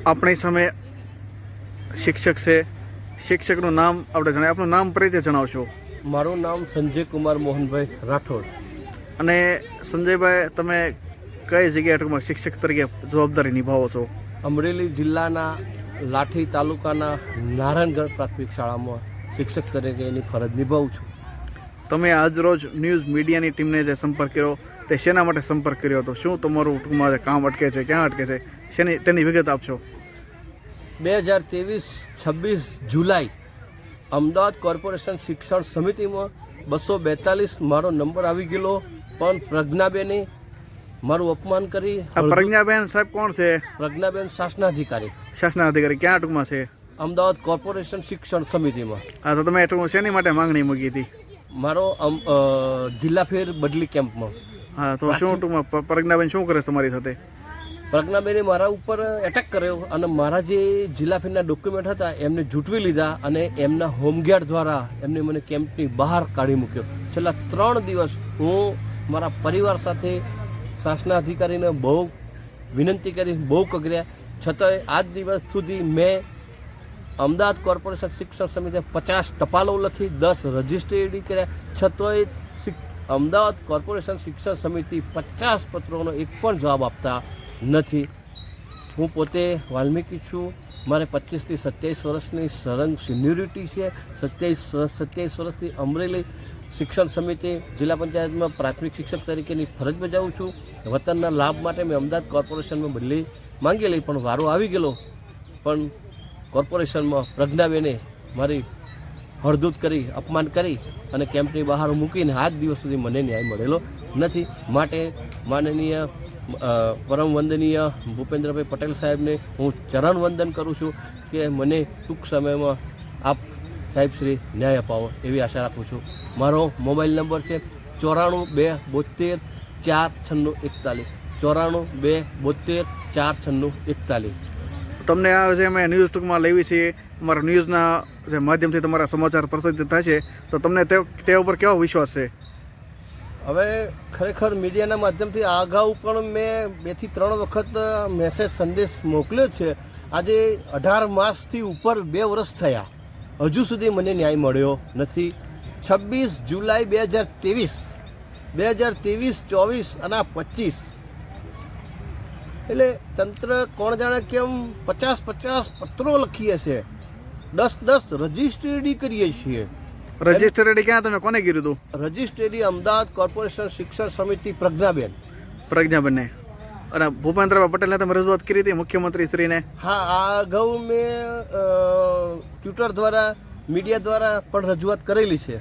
આપણી સામે શિક્ષક છે. શિક્ષકનું નામ આપણે જણાવીએ. આપનું નામ પરિચય જણાવશો. મારું નામ સંજય કુમાર મોહનભાઈ રાઠોડ. અને સંજયભાઈ, તમે કઈ જગ્યાએ ટૂંકમાં શિક્ષક તરીકે જવાબદારી નિભાવો છો? અમરેલી જિલ્લાના લાઠી તાલુકાના નારાયણગઢ પ્રાથમિક શાળામાં શિક્ષક તરીકે એની ફરજ નિભાવું છું. તમે આજરોજ ન્યૂઝ મીડિયાની ટીમને જે સંપર્ક કર્યો તે શેના માટે સંપર્ક કર્યો હતો? શું તમારું ટૂંકમાં જે કામ અટકે છે, ક્યાં અટકે છે, તેની વિગત આપશો. 2023-26 જુલાઈ અમદાવાદ કોર્પોરેશન શિક્ષણ સમિતિમાં 242 મારો નંબર આવી ગયેલો, પણ પ્રજ્ઞાબેને મારું અપમાન કરી. પ્રજ્ઞાબેન સાહેબ કોણ છે? પ્રજ્ઞાબેન શાસનાધિકારી. શાસનાધિકારી ક્યાં ટૂંકમાં છે? અમદાવાદ કોર્પોરેશન શિક્ષણ સમિતિમાં. હા, તો તમે ટૂંકમાં શેની માટે માંગણી મૂકી હતી? મારો જિલ્લા ફેર બદલી કેમ્પમાં. હા, તો શું ટૂંકમાં પ્રજ્ઞાબેન શું કરે તમારી સાથે? પ્રજ્ઞાબેને મારા ઉપર એટેક કર્યો અને મારા જે જિલ્લા ફેરના ડોક્યુમેન્ટ હતા એમને જૂટવી લીધા અને એમના હોમગાર્ડ દ્વારા એમને મને કેમ્પની બહાર કાઢી મૂક્યો. છેલ્લા 3 દિવસ હું મારા પરિવાર સાથે શાસનાધિકારીને બહુ વિનંતી કરી, બહુ કગર્યા, છતાંય આજ દિવસ સુધી મેં અમદાવાદ કોર્પોરેશન શિક્ષણ સમિતિએ 50 ટપાલો લખી, 10 રજિસ્ટ્રી કર્યા, છતાંય અમદાવાદ કોર્પોરેશન શિક્ષણ સમિતિ 50 પત્રોનો એક પણ જવાબ આપતા નથી. હું પોતે વાલ્મીકી છું. મારે 25 થી 27 વર્ષની સરંગ સિનિયોરિટી છે. 27 વર્ષથી અમરેલી શિક્ષણ સમિતિ જિલ્લા પંચાયતમાં પ્રાથમિક શિક્ષક તરીકેની ફરજ બજાવું છું. વતનના લાભ માટે મેં અમદાવાદ કોર્પોરેશનમાં બદલી માંગેલી, પણ વારો આવી ગયેલો. પણ કોર્પોરેશનમાં પ્રજ્ઞાબેને મારી હળધૂત કરી, અપમાન કરી અને કેમ્પની બહાર મૂકીને આજ દિવસ સુધી મને ન્યાય મળેલો નથી. માટે માનનીય પરમ વંદનીય ભૂપેન્દ્રભાઈ પટેલ સાહેબને હું ચરણ વંદન કરું છું કે મને ટૂંક સમયમાં આપ સાહેબ શ્રી ન્યાય અપાવો એવી આશા રાખું છું. મારો મોબાઈલ નંબર છે 94 272 49641. 94 272 49641. તમને આ જે અમે ન્યૂઝ ટૂંકમાં લેવી છે, અમારા ન્યૂઝના જે માધ્યમથી તમારા સમાચાર પ્રસિદ્ધ થાય છે, તો તમને તે ઉપર કેવો વિશ્વાસ છે? હવે ખરેખર મીડિયાના માધ્યમથી આ અગાઉ પણ મેં 2 થી 3 વખત મેસેજ સંદેશ મોકલ્યો છે. આજે 18 માસથી ઉપર 2 વર્ષ થયા, હજુ સુધી મને ન્યાય મળ્યો નથી. 26 જુલાઈ 2023, 24 અને 25 એટલે તંત્ર કોણ જાણે કેમ 50 પત્રો લખીએ છીએ, 10 રજિસ્ટ્રી કરીએ છીએ. રજિસ્ટરેડી ક્યાં તમે કોને કીધું હતું? રજિસ્ટ્રી અમદાવાદ કોર્પોરેશન શિક્ષણ સમિતિ પ્રજ્ઞાબેનને. અને ભૂપેન્દ્રભાઈ પટેલને તમે રજૂઆત કરી હતી મુખ્યમંત્રી શ્રીને? હા, આ અગાઉ મેં ટ્વિટર દ્વારા, મીડિયા દ્વારા પણ રજૂઆત કરેલી છે.